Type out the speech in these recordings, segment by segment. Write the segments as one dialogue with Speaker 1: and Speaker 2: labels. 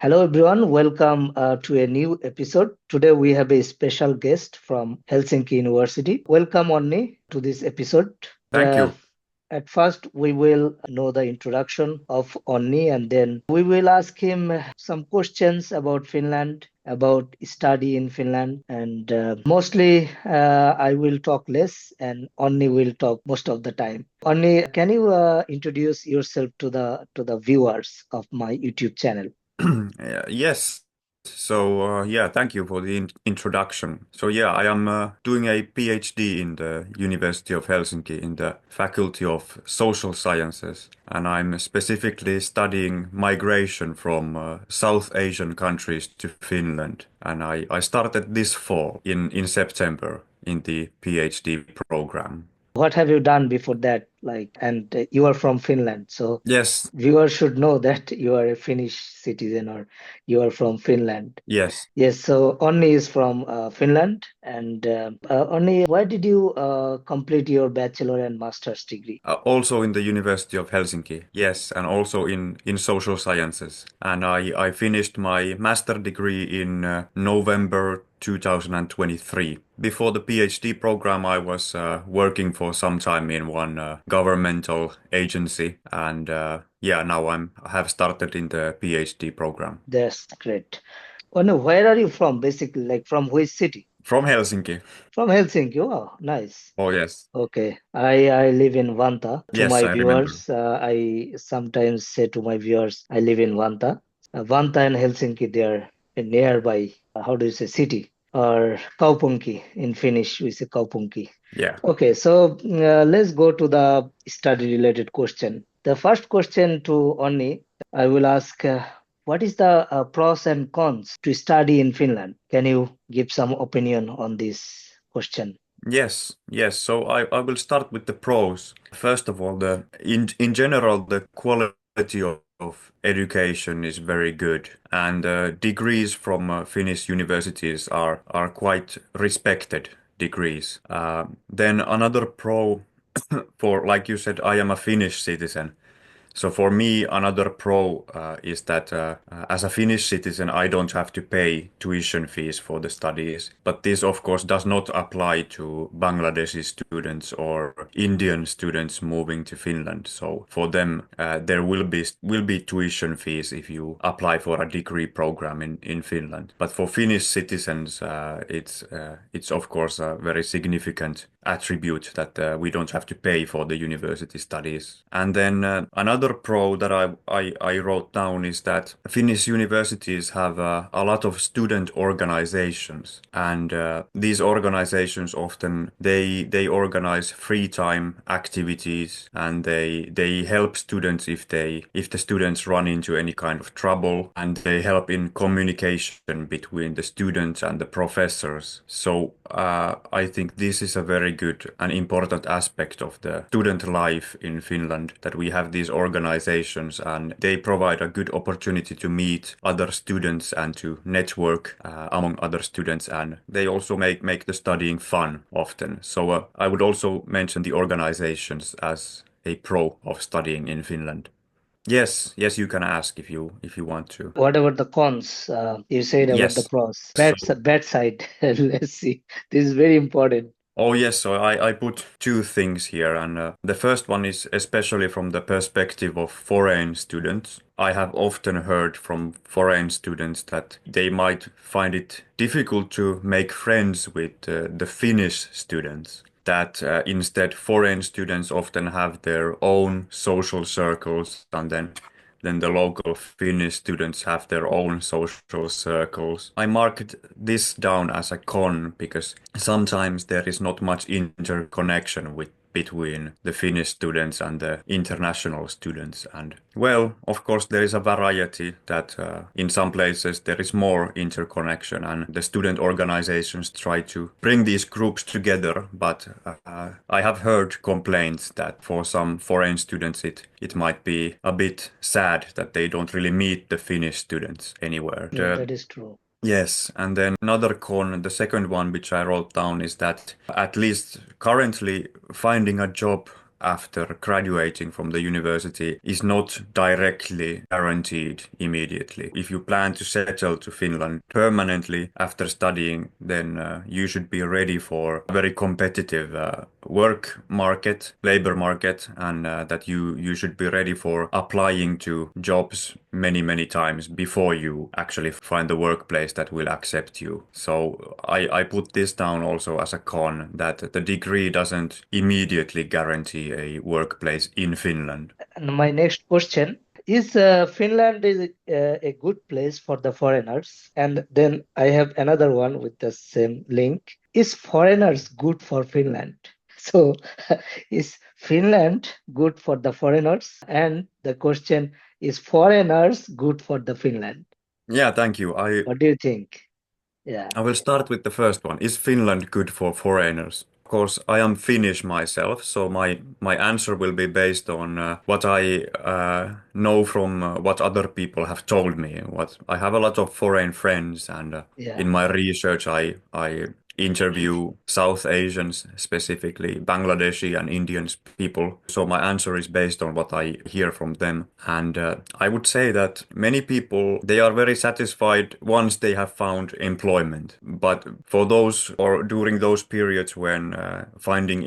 Speaker 1: Hello, everyone. Welcome to a new episode. Today, we have a special guest from Helsinki University. Welcome, Onni, to this episode.
Speaker 2: Thank
Speaker 1: Uh,
Speaker 2: you.
Speaker 1: at first, we will know the introduction of Onni, and then we will ask him some questions about Finland, about study in Finland, and mostly I will talk less, and Onni will talk most of the time. Onni, can you introduce yourself to the viewers of my YouTube channel?
Speaker 2: Yes. Thank you for the introduction. I am doing a PhD in the University of Helsinki in the Faculty of Social Sciences, and I'm specifically studying migration from South Asian countries to Finland. And I started this fall in September in the PhD program.
Speaker 1: What have you done before that? And you are from Finland, so
Speaker 2: Yes,
Speaker 1: viewers should know that you are a Finnish citizen or you are from Finland.
Speaker 2: yes.
Speaker 1: Yes, so Onni is from Finland. And Onni, why did you complete your bachelor and master's degree?
Speaker 2: Also in the University of Helsinki, yes, and also in social sciences. And I finished my master degree in November 2023. Before the PhD program, I was working for some time in one governmental agency, and now I have started in the PhD program
Speaker 1: That's great. Onni, where are you from, basically? Like from which city?
Speaker 2: from Helsinki.
Speaker 1: From Helsinki. Oh, nice.
Speaker 2: Oh yes,
Speaker 1: Okay, I live in Vanta. To
Speaker 2: yes,
Speaker 1: my
Speaker 2: I remember.
Speaker 1: viewers, I sometimes say to my viewers, I live in Vanta. Vanta and Helsinki, they are a nearby. How do you say city or kaupunki in Finnish? We say kaupunki.
Speaker 2: Yeah.
Speaker 1: Okay, so let's go to the study-related question. The first question to Onni, I will ask, what is the pros and cons to study in Finland? Can you give some opinion on this question?
Speaker 2: Yes, yes. I will start with the pros. First of all, the in general the quality of education is very good, and degrees from Finnish universities are quite respected degrees. Then another pro for, like you said, I am a Finnish citizen. So for me, another pro is that as a Finnish citizen, I don't have to pay tuition fees for the studies. But this, of course, does not apply to Bangladeshi students or Indian students moving to Finland. So for them, there will be tuition fees if you apply for a degree program in Finland. But for Finnish citizens, it's of course a very significant attribute that we don't have to pay for the university studies. And then another pro that I wrote down is that Finnish universities have a lot of student organizations, and these organizations often they organize free time activities, and they help students if the students run into any kind of trouble, and they help in communication between the students and the professors. So I think this is a very good and important aspect of the student life in Finland, that we have these organizations and they provide a good opportunity to meet other students and to network among other students, and they also make the studying fun often. So I would also mention the organizations as a pro of studying in Finland. Yes, yes, you can ask if you want to.
Speaker 1: What about the cons? You said about the
Speaker 2: Yes.
Speaker 1: pros.
Speaker 2: So
Speaker 1: Bad side. Let's see. This is very important.
Speaker 2: Oh, yes, so I put two things here, and the first one is especially from the perspective of foreign students. I have often heard from foreign students that they might find it difficult to make friends with the Finnish students. That instead, foreign students often have their own social circles, and then the local Finnish students have their own social circles. I marked this down as a con because sometimes there is not much interconnection between the Finnish students and the international students. And well, of course, there is a variety that in some places there is more interconnection, and the student organizations try to bring these groups together. But I have heard complaints that for some foreign students it might be a bit sad that they don't really meet the Finnish students anywhere.
Speaker 1: Yeah, that is true.
Speaker 2: Yes, and then another con, the second one which I wrote down, is that at least currently finding a job after graduating from the university is not directly guaranteed immediately. If you plan to settle to Finland permanently after studying, then you should be ready for a very competitive work market, labor market, and that you should be ready for applying to jobs many times before you actually find the workplace that will accept you. So I put this down also as a con, that the degree doesn't immediately guarantee a workplace in Finland.
Speaker 1: And my next question is Finland is a good place for the foreigners? And then I have another one with the same link. Is foreigners good for Finland? So is Finland good for the foreigners? And the question is foreigners good for the Finland?
Speaker 2: Yeah, thank you.
Speaker 1: What do you think? Yeah,
Speaker 2: I will start with the first one. Is Finland good for foreigners? Of course, I am Finnish myself, so my answer will be based on what I know from what other people have told me. What I have a lot of foreign friends, and
Speaker 1: yeah.
Speaker 2: in my research, I interview South Asians, specifically Bangladeshi and Indian people. So my answer is based on what I hear from them. And I would say that many people, they are very satisfied once they have found employment. But for those, or during those periods when finding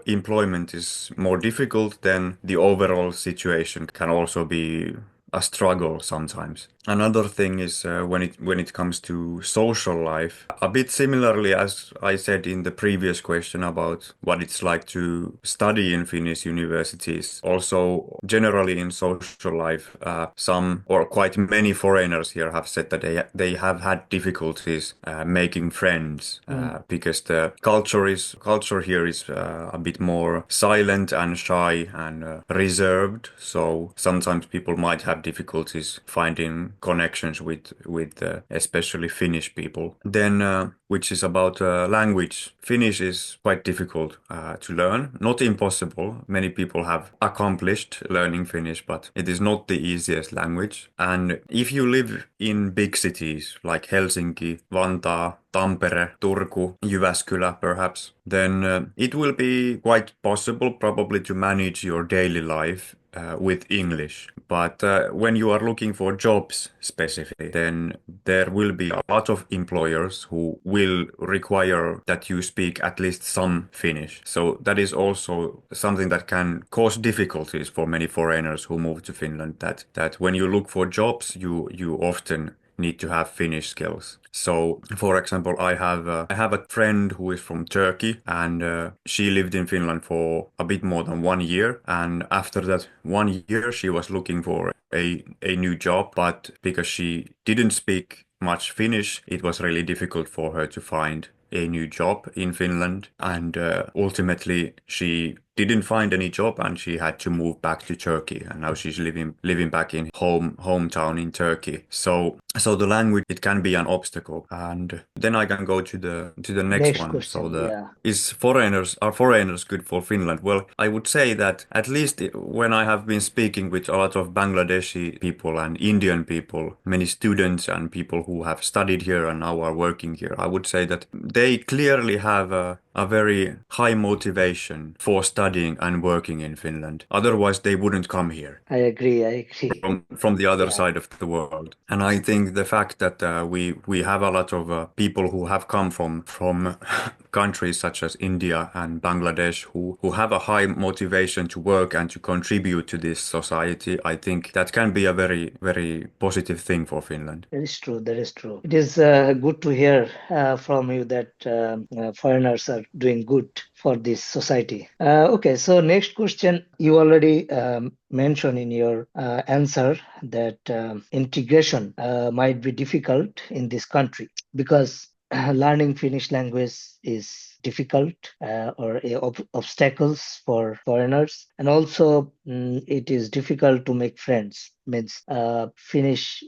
Speaker 2: employment is more difficult, then the overall situation can also be a struggle sometimes. Another thing is when it comes to social life, a bit similarly as I said in the previous question about what it's like to study in Finnish universities. Also, generally in social life, some or quite many foreigners here have said that they have had difficulties making friends because the culture here is a bit more silent and shy and reserved. So sometimes people might have difficulties finding connections with especially Finnish people. Then, which is about language. Finnish is quite difficult to learn. Not impossible. Many people have accomplished learning Finnish, but it is not the easiest language. And if you live in big cities like Helsinki, Vantaa, Tampere, Turku, Jyväskylä perhaps, then it will be quite possible probably to manage your daily life with English. But when you are looking for jobs specifically, then there will be a lot of employers who will require that you speak at least some Finnish. So that is also something that can cause difficulties for many foreigners who move to Finland, that when you look for jobs, you often need to have Finnish skills. So, for example, I have a friend who is from Turkey, and she lived in Finland for a bit more than 1 year. And after that 1 year, she was looking for a new job, but because she didn't speak much Finnish, it was really difficult for her to find a new job in Finland. And ultimately, she didn't find any job, and she had to move back to Turkey. And now she's living back in hometown in Turkey. So the language, it can be an obstacle. And then I can go to the next
Speaker 1: Next
Speaker 2: one. So
Speaker 1: question. Yeah.
Speaker 2: are foreigners good for Finland? Well, I would say that at least when I have been speaking with a lot of Bangladeshi people and Indian people, many students and people who have studied here and now are working here, I would say that they clearly have a very high motivation for studying and working in Finland. Otherwise, they wouldn't come here
Speaker 1: I agree. I agree.
Speaker 2: from the other
Speaker 1: Yeah.
Speaker 2: side of the world. And I think the fact that we have a lot of people who have come from countries such as India and Bangladesh who have a high motivation to work and to contribute to this society, I think that can be a very positive thing for Finland.
Speaker 1: That is true. That is true. It is good to hear from you that foreigners are doing good for this society. Okay, so next question. You already mentioned in your answer that integration might be difficult in this country because learning Finnish language is difficult or obstacles for foreigners, and also it is difficult to make friends. Means Finnish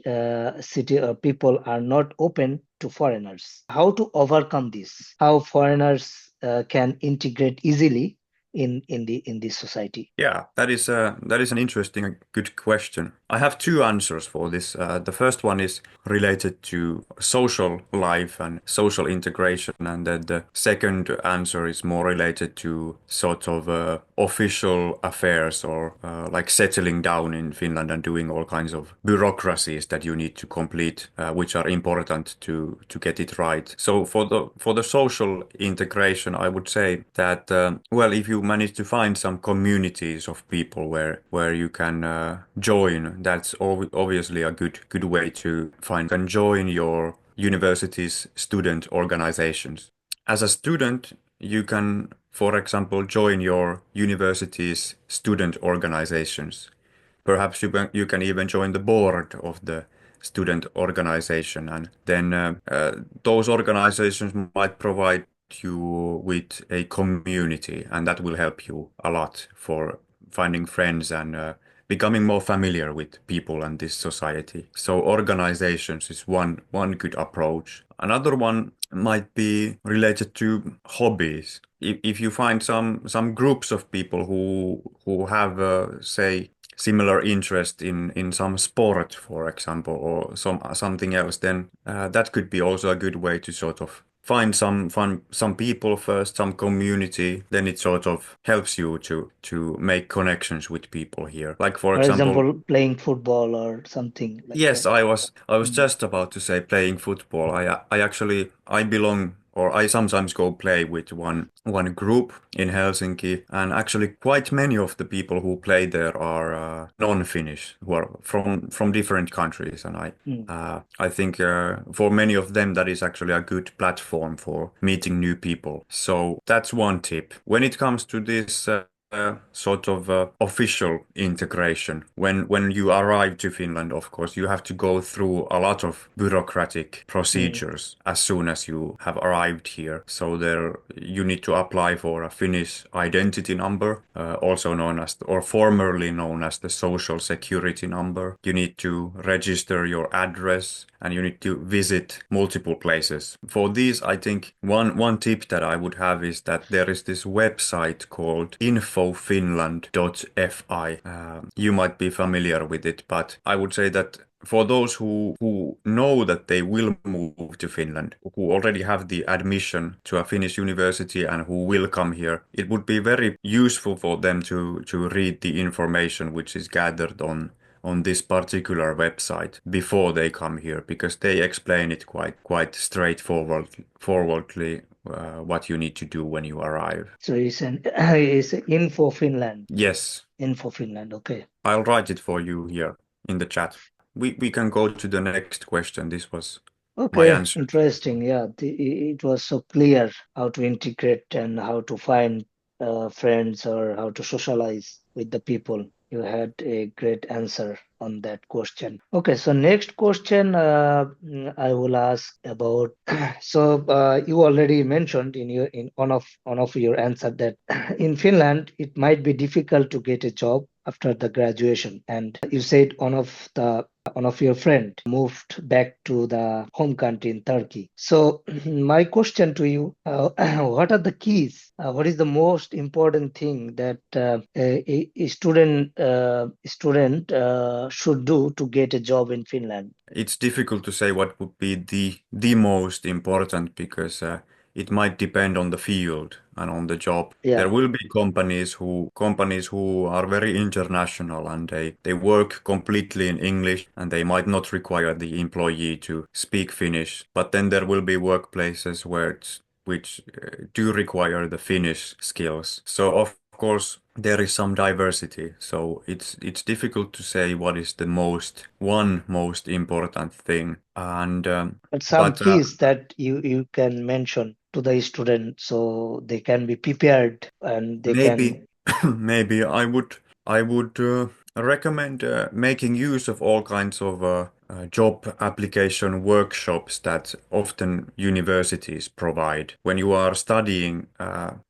Speaker 1: city people are not open to foreigners. How to overcome this? How foreigners can integrate easily in this society?
Speaker 2: Yeah, that is an interesting and good question. I have two answers for this. The first one is related to social life and social integration, and then the second answer is more related to sort of official affairs or like settling down in Finland and doing all kinds of bureaucracies that you need to complete, which are important to get it right. So for the social integration, I would say that well, if you manage to find some communities of people where you can join, that's obviously a good way to find can join your university's student organizations. As a student, you can, for example, join your university's student organizations. Perhaps you can even join the board of the student organization, and then those organizations might provide you with a community, and that will help you a lot for finding friends and becoming more familiar with people and this society. So organizations is one good approach. Another one might be related to hobbies. If you find some groups of people who have say similar interest in some sport, for example, or something else, then that could be also a good way to sort of find some people first, some community, then it sort of helps you to make connections with people here. Like for
Speaker 1: For
Speaker 2: example,
Speaker 1: example, playing football or something like
Speaker 2: yes,
Speaker 1: that.
Speaker 2: I was
Speaker 1: Mm.
Speaker 2: just about to say playing football. I actually I belong or I sometimes go play with one group in Helsinki, and actually quite many of the people who play there are non-Finnish, who are from different countries, and
Speaker 1: Mm.
Speaker 2: I think for many of them that is actually a good platform for meeting new people. So that's one tip. When it comes to this sort of official integration. When you arrive to Finland, of course, you have to go through a lot of bureaucratic
Speaker 1: Mm.
Speaker 2: procedures as soon as you have arrived here. So there you need to apply for a Finnish identity number, also known as or formerly known as the social security number. You need to register your address and you need to visit multiple places. For these, I think one tip that I would have is that there is this website called infofinland.fi. You might be familiar with it, but I would say that for those who know that they will move to Finland, who already have the admission to a Finnish university and who will come here, it would be very useful for them to read the information which is gathered on this particular website before they come here, because they explain it quite forwardly what you need to do when you arrive.
Speaker 1: So it's an it's Info Finland.
Speaker 2: Yes,
Speaker 1: Info Finland. Okay.
Speaker 2: I'll write it for you here in the chat. We can go to the next question. This was my
Speaker 1: Okay.
Speaker 2: answer.
Speaker 1: Interesting. Yeah. It was so clear how to integrate and how to find friends or how to socialize with the people. You had a great answer on that question. Okay. So next question I will ask about. So you already mentioned in one of your answer that in Finland it might be difficult to get a job after the graduation, and you said one of your friend moved back to the home country in Turkey. So my question to you, what are the keys? What is the most important thing that a student should do to get a job in Finland?
Speaker 2: It's difficult to say what would be the most important because it might depend on the field and on the job.
Speaker 1: Yeah.
Speaker 2: There will be companies who are very international and they work completely in English and they might not require the employee to speak Finnish. But then there will be workplaces which do require the Finnish skills. So of course there is some diversity. So it's difficult to say what is the most important thing. And
Speaker 1: But some
Speaker 2: but
Speaker 1: keys that you can mention to the student so they can be prepared and they
Speaker 2: maybe
Speaker 1: can.
Speaker 2: maybe I would recommend making use of all kinds of job application workshops that often universities provide. When you are studying,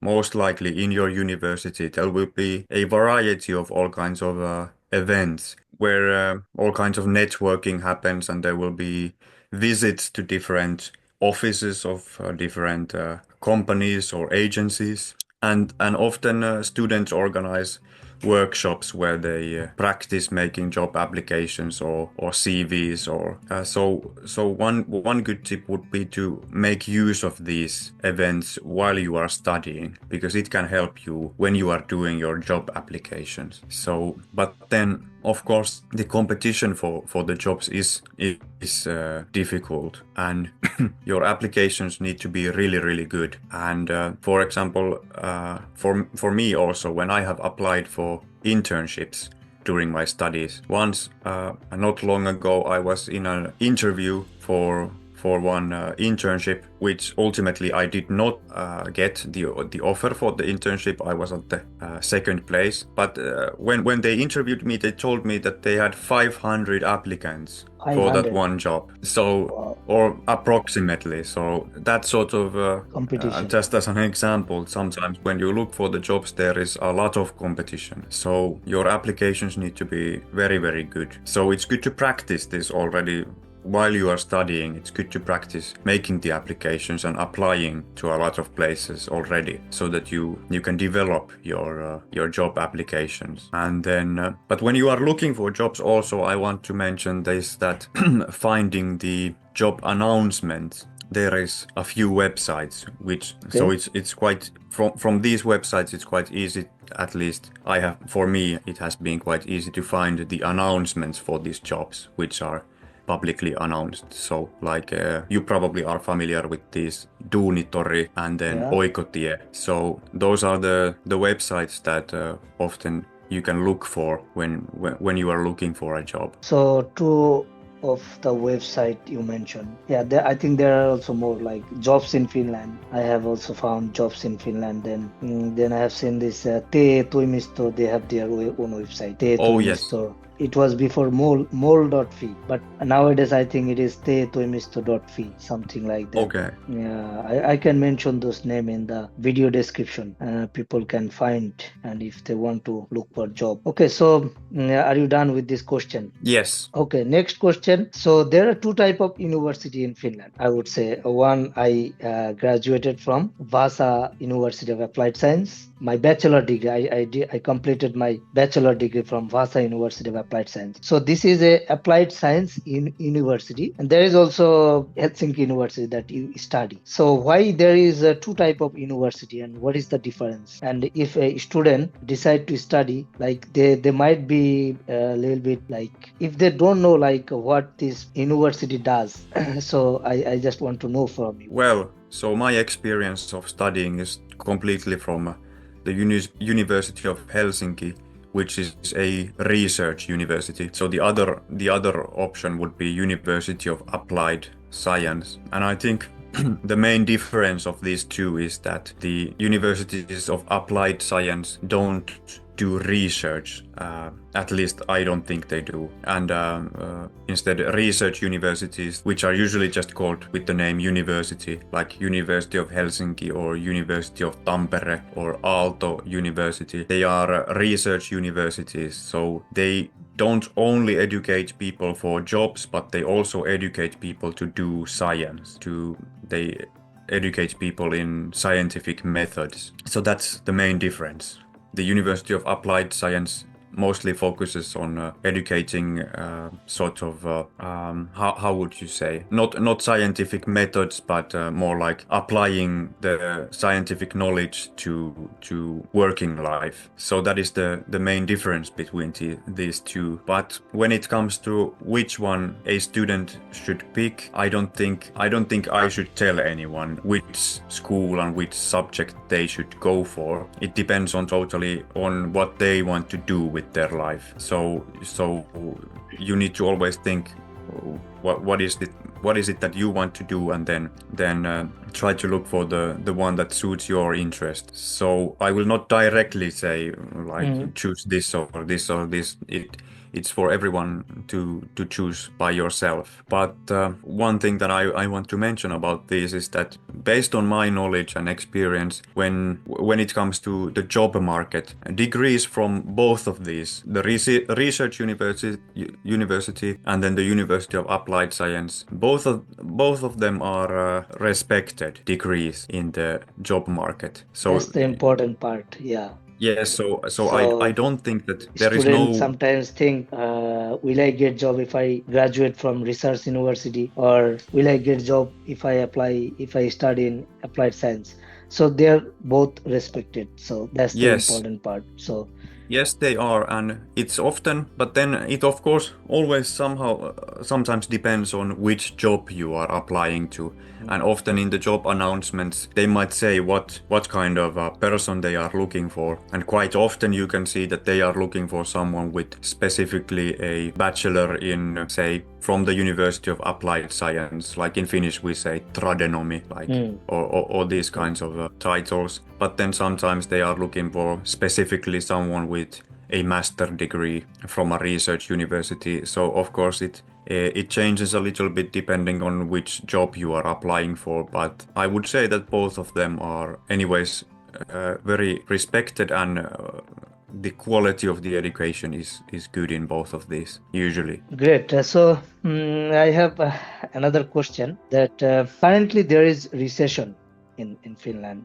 Speaker 2: most likely in your university, there will be a variety of all kinds of events where all kinds of networking happens, and there will be visits to different offices of different companies or agencies. and often students organize workshops where they practice making job applications or CVs or so one good tip would be to make use of these events while you are studying, because it can help you when you are doing your job applications. So but then of course the competition for the jobs is difficult, and your applications need to be really good. And for example, for me also, when I have applied for internships during my studies, once not long ago I was in an interview for one internship, which ultimately I did not get the offer for the internship. I was at the second place. But when they interviewed me, they told me that they had 500 applicants for that
Speaker 1: 500.
Speaker 2: one job. So,
Speaker 1: Wow.
Speaker 2: or approximately. So that sort of,
Speaker 1: Competition.
Speaker 2: just as an example, sometimes when you look for the jobs, there is a lot of competition. So your applications need to be very good. So it's good to practice this already while you are studying. It's good to practice making the applications and applying to a lot of places already, so that you can develop your job applications. And then, but when you are looking for jobs, also I want to mention this, that finding the job announcements. There is a few websites which, so
Speaker 1: Okay.
Speaker 2: it's quite from these websites it's quite easy. At least for me it has been quite easy to find the announcements for these jobs which are publicly announced. So like you probably are familiar with these Duunitori and then
Speaker 1: Yeah.
Speaker 2: Oikotie. So those are the websites that often you can look for when you are looking for a job.
Speaker 1: So two of the website you mentioned. Yeah, I think there are also more like jobs in Finland. I have also found jobs in Finland. Then I have seen this Te Toimisto. They have their own website. Te
Speaker 2: Oh yes.
Speaker 1: Toimisto. It was before mol.fi, but nowadays I think it is Te Toimisto.fi, something like that.
Speaker 2: Okay.
Speaker 1: Yeah, I can mention those name in the video description. People can find, and if they want to look for job. Okay, so are you done with this question?
Speaker 2: Yes.
Speaker 1: Okay, next question. So there are two type of university in Finland. I would say one I graduated from Vasa University of Applied Science. My bachelor degree, I completed my bachelor degree from Vasa University of Applied Science. So this is a applied science in university, and there is also Helsinki University that you study. So why there is two type of university, and what is the difference? And if a student decide to study, like they might be a little bit like, if they don't know like what this university does. So I just want to know from you.
Speaker 2: Well, so my experience of studying is completely from the University of Helsinki, which is a research university. So the other option would be University of Applied Science. And I think the main difference of these two is that the universities of applied science don't do research. At least I don't think they do. And instead, research universities, which are usually just called with the name university, like University of Helsinki or University of Tampere or Aalto University, they are research universities. So they don't only educate people for jobs, but they also educate people to do science. They educate people in scientific methods. So that's the main difference. The University of Applied Science mostly focuses on educating sort of how would you say, not scientific methods, but more like applying the scientific knowledge to working life. So that is the main difference between these two. But when it comes to which one a student should pick, I don't think I should tell anyone which school and which subject they should go for. It depends totally on what they want to do with their life. So you need to always think what is it that you want to do, and then try to look for the one that suits your interest. So I will not directly say like choose this or this or this. it's for everyone to choose by yourself. But one thing that I want to mention about this is that based on my knowledge and experience, when it comes to the job market, degrees from both of these, the research university and then the University of Applied Science, both of them are respected degrees in the job market. So
Speaker 1: That's the important part. Yeah.
Speaker 2: yes, so I
Speaker 1: So
Speaker 2: don't think that there is
Speaker 1: students
Speaker 2: no.
Speaker 1: sometimes think, will I get job if I graduate from research university, or will I get job if I study in applied science? So they're both respected. So that's the
Speaker 2: Yes,
Speaker 1: important part. So
Speaker 2: yes, they are, and it's often, but then it of course always sometimes depends on which job you are applying to. And often in the job announcements, they might say what kind of person they are looking for. And quite often you can see that they are looking for someone with specifically a bachelor in, say, from the University of Applied Science, like in Finnish we say tradenomi, like or these kinds of titles. But then sometimes they are looking for specifically someone with a master degree from a research university. So of course it changes a little bit depending on which job you are applying for, but I would say that both of them are anyways very respected, and the quality of the education is good in both of these usually.
Speaker 1: great. I have another question that currently there is recession in Finland,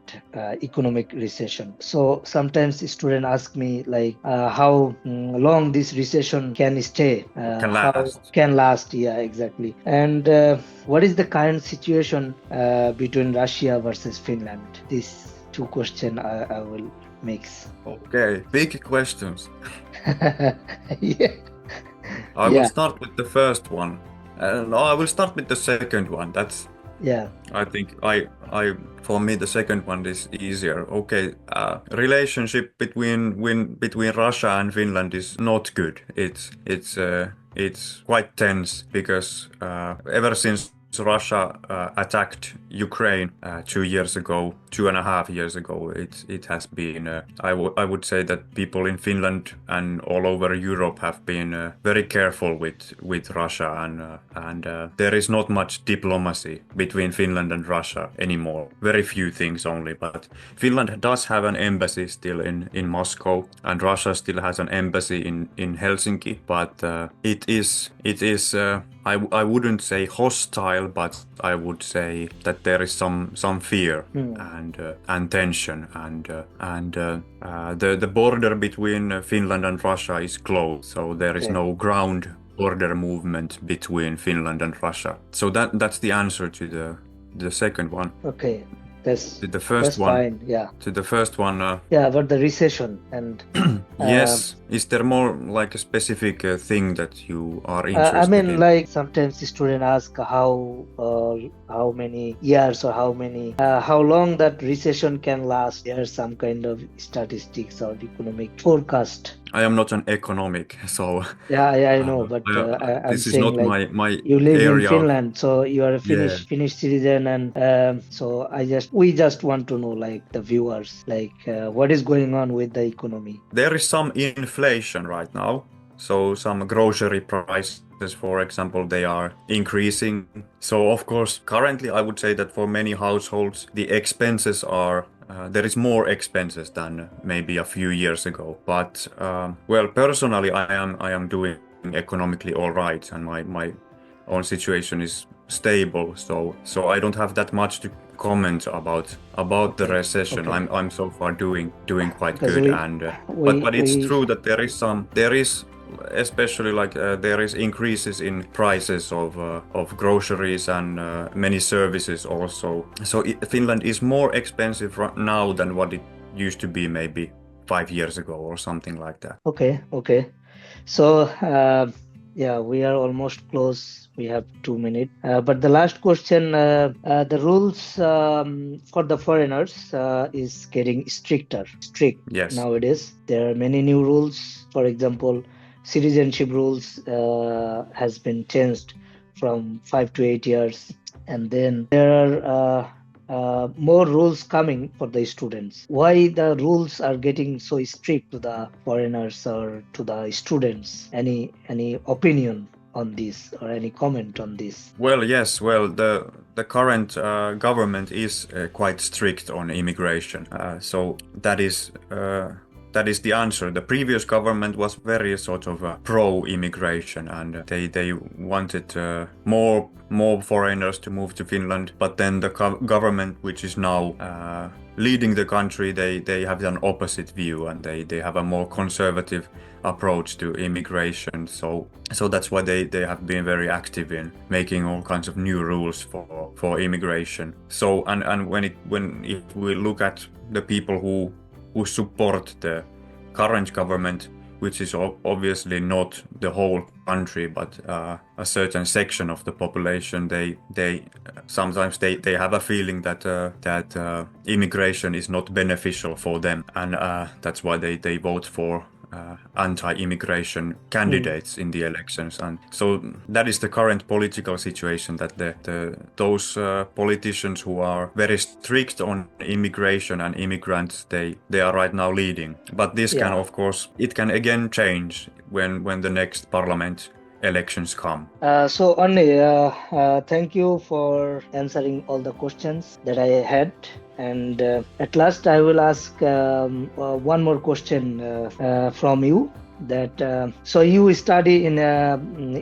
Speaker 1: economic recession. So sometimes students ask me like how long this recession can stay,
Speaker 2: Can
Speaker 1: how
Speaker 2: last.
Speaker 1: can last. Yeah, exactly. And what is the current situation between Russia versus Finland? These two questions I will mix.
Speaker 2: Okay, big questions.
Speaker 1: Yeah,
Speaker 2: I will
Speaker 1: yeah,
Speaker 2: start with the first one. No, I will start with the second one. That's
Speaker 1: yeah.
Speaker 2: I think for me the second one is easier. Okay, relationship between Russia and Finland is not good. It's quite tense because ever since Russia attacked Ukraine 2 years ago, 2.5 years ago, it has been. I would say that people in Finland and all over Europe have been very careful with Russia, and there is not much diplomacy between Finland and Russia anymore. Very few things only, but Finland does have an embassy still in Moscow, and Russia still has an embassy in Helsinki, but it is. I wouldn't say hostile, but I would say that there is some fear and tension, and the border between Finland and Russia is closed, so there is
Speaker 1: Okay.
Speaker 2: no ground border movement between Finland and Russia. So that's the answer to the second one.
Speaker 1: Okay,
Speaker 2: To the
Speaker 1: that's
Speaker 2: first one,
Speaker 1: fine. Yeah,
Speaker 2: to the first one.
Speaker 1: yeah. About the recession and
Speaker 2: Yes. Is there more like a specific thing that you are
Speaker 1: I
Speaker 2: interested
Speaker 1: mean,
Speaker 2: in?
Speaker 1: like sometimes the student ask how many years or how long that recession can last. There's some kind of statistics or economic forecast.
Speaker 2: I am not an economic, so
Speaker 1: Yeah, I know, but I'm
Speaker 2: this is
Speaker 1: saying
Speaker 2: not
Speaker 1: like
Speaker 2: my
Speaker 1: you live in
Speaker 2: area of.
Speaker 1: Finland, so you are a
Speaker 2: Yeah.
Speaker 1: Finnish citizen, and so we just want to know, like the viewers, like what is going on with the economy.
Speaker 2: There is some inflation right now, so some grocery prices, for example, they are increasing. So of course, currently I would say that for many households, the expenses are there is more expenses than maybe a few years ago. But well, personally, I am doing economically all right, and my own situation is stable. So I don't have that much to comment about the
Speaker 1: Okay,
Speaker 2: recession.
Speaker 1: okay,
Speaker 2: I'm so far doing quite
Speaker 1: because
Speaker 2: good, and but it's
Speaker 1: we
Speaker 2: true that there is especially like there is increases in prices of groceries and many services also. So Finland is more expensive now than what it used to be maybe 5 years ago or something like that.
Speaker 1: okay. So yeah, we are almost close. We have 2 minutes. But the last question, the rules for the foreigners is getting strict
Speaker 2: Yes.
Speaker 1: nowadays. There are many new rules. For example, citizenship rules has been changed from 5 to 8 years, and then there are more rules coming for the students. Why the rules are getting so strict to the foreigners or to the students? Any opinion on this or any comment on this?
Speaker 2: Well, yes. Well, the current government is quite strict on immigration. So that is the answer. The previous government was very sort of pro-immigration, and they wanted more foreigners to move to Finland. But then the government, which is now leading the country, they have an opposite view, and they have a more conservative approach to immigration. So that's why they have been very active in making all kinds of new rules for immigration. So and if we look at the people who support the current government, which is obviously not the whole country, but a certain section of the population, they sometimes they have a feeling that immigration is not beneficial for them, and that's why they vote for anti-immigration candidates in the elections. And so that is the current political situation, that those politicians who are very strict on immigration and immigrants, they are right now leading. But this can, of course, it can again change when the next parliament elections come.
Speaker 1: So Onni, thank you for answering all the questions that I had. And at last, I will ask one more question from you. That so you study in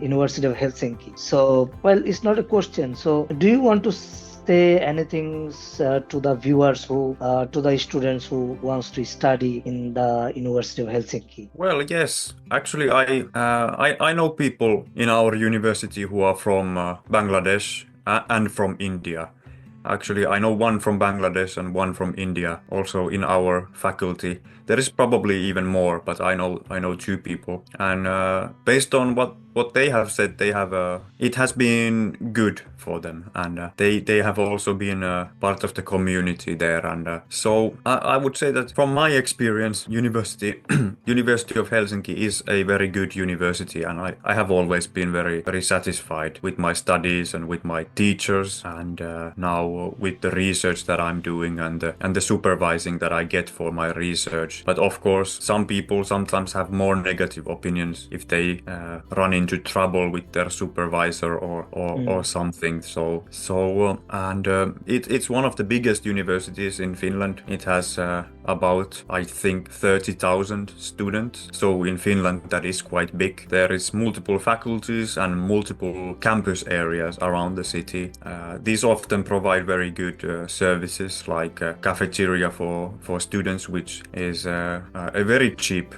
Speaker 1: University of Helsinki. So, well, it's not a question. So, do you want to say anything to the viewers to the students who wants to study in the University of Helsinki?
Speaker 2: Well, yes. Actually, I know people in our university who are from Bangladesh and from India. Actually, I know one from Bangladesh and one from India, also in our faculty. There is probably even more, but I know two people. And based on what they have said, it has been good for them, and they have also been part of the community there. And so I would say that from my experience, University of Helsinki is a very good university, and I have always been very satisfied with my studies and with my teachers, and now with the research that I'm doing and the supervising that I get for my research. But of course, some people sometimes have more negative opinions if they run into trouble with their supervisor or something. It's one of the biggest universities in Finland. It has about, I think, 30,000 students. So in Finland, that is quite big. There is multiple faculties and multiple campus areas around the city. These often provide very good services, like cafeteria for students, which is a very cheap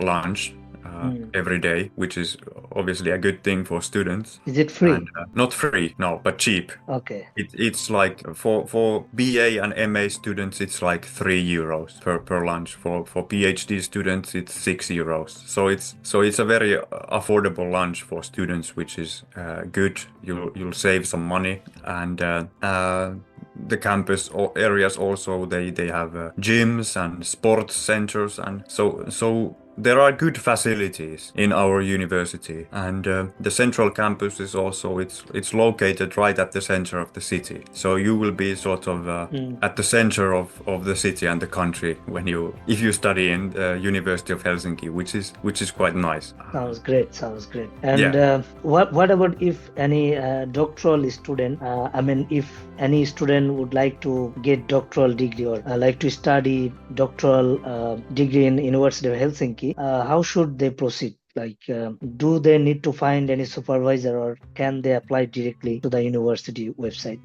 Speaker 2: lunch every day, which is obviously a good thing for students.
Speaker 1: Is it free?
Speaker 2: And, not free, no, but cheap.
Speaker 1: Okay.
Speaker 2: It's like for BA and MA students, it's like €3 per lunch. For PhD students, it's €6. So it's a very affordable lunch for students, which is good. You'll save some money, and the campus areas also, they have gyms and sports centers, and so there are good facilities in our university, and the central campus is also it's located right at the center of the city. So you will be sort of at the center of the city and the country if you study in the University of Helsinki, which is quite nice.
Speaker 1: Sounds great. And what about if any doctoral student? If any student would like to get doctoral degree or like to study doctoral degree in University of Helsinki, how should they proceed? Like, do they need to find any supervisor, or can they apply directly to the university website?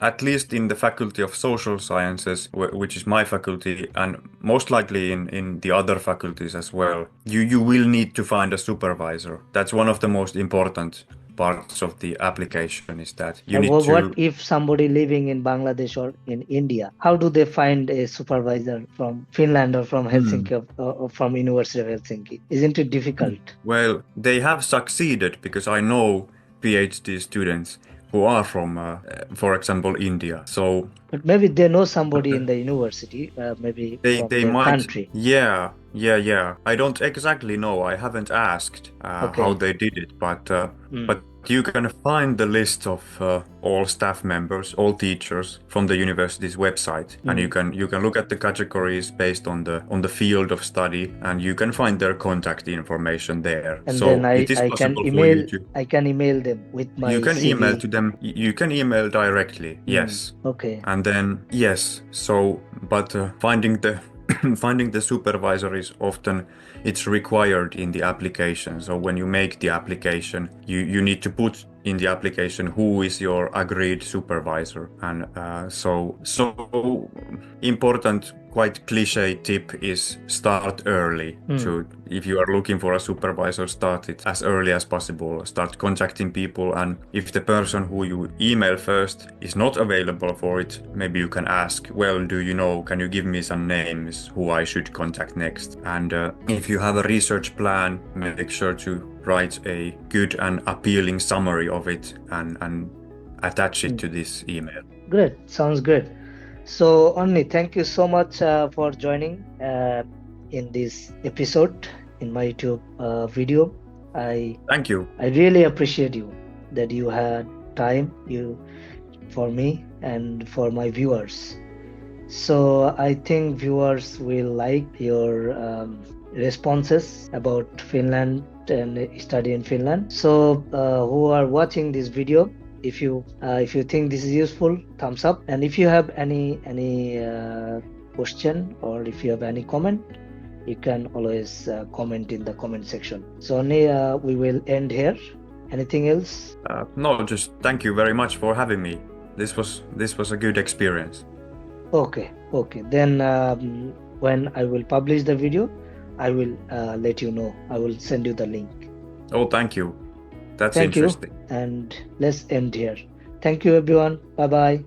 Speaker 2: At least in the Faculty of Social Sciences, which is my faculty, and most likely in the other faculties as well, you will need to find a supervisor. That's one of the most important parts of the application, is that you need to...
Speaker 1: What if somebody living in Bangladesh or in India, how do they find a supervisor from Finland or from Helsinki or from University of Helsinki? Isn't it difficult?
Speaker 2: Well, they have succeeded, because I know PhD students who are from, for example, India. So,
Speaker 1: but maybe they know somebody in the university, maybe from
Speaker 2: they
Speaker 1: their
Speaker 2: might,
Speaker 1: country.
Speaker 2: Yeah. I don't exactly know. I haven't asked how they did it, but You can find the list of all staff members, all teachers from the university's website, and you can look at the categories based on the field of study, and you can find their contact information there.
Speaker 1: And
Speaker 2: So
Speaker 1: then
Speaker 2: it is possible for you to.
Speaker 1: I can email them with my
Speaker 2: You can email
Speaker 1: CV.
Speaker 2: to them. You can email directly. Yes.
Speaker 1: Okay.
Speaker 2: And then yes. So, but finding the finding the supervisor is often it's required in the application. So when you make the application, you need to put in the application who is your agreed supervisor. And so important, quite cliche tip is start early. So if you are looking for a supervisor, start it as early as possible. Start contacting people, and if the person who you email first is not available for it, maybe you can ask, well, do you know, can you give me some names who I should contact next? And if you have a research plan, make sure to write a good and appealing summary of it and attach it to this email.
Speaker 1: Great, sounds good. So Onni, thank you so much for joining in this episode in my YouTube video.
Speaker 2: Thank you.
Speaker 1: I really appreciate you that you had time for me and for my viewers. So I think viewers will like your responses about Finland and study in Finland. So who are watching this video, if you think this is useful, thumbs up. And if you have any question, or if you have any comment, you can always comment in the comment section. So only we will end here. Anything else?
Speaker 2: No, just thank you very much for having me. This was a good experience.
Speaker 1: Okay. Then when I will publish the video, I will let you know. I will send you the link.
Speaker 2: Oh, thank you. That's
Speaker 1: Thank
Speaker 2: interesting.
Speaker 1: you. And let's end here. Thank you, everyone. Bye-bye.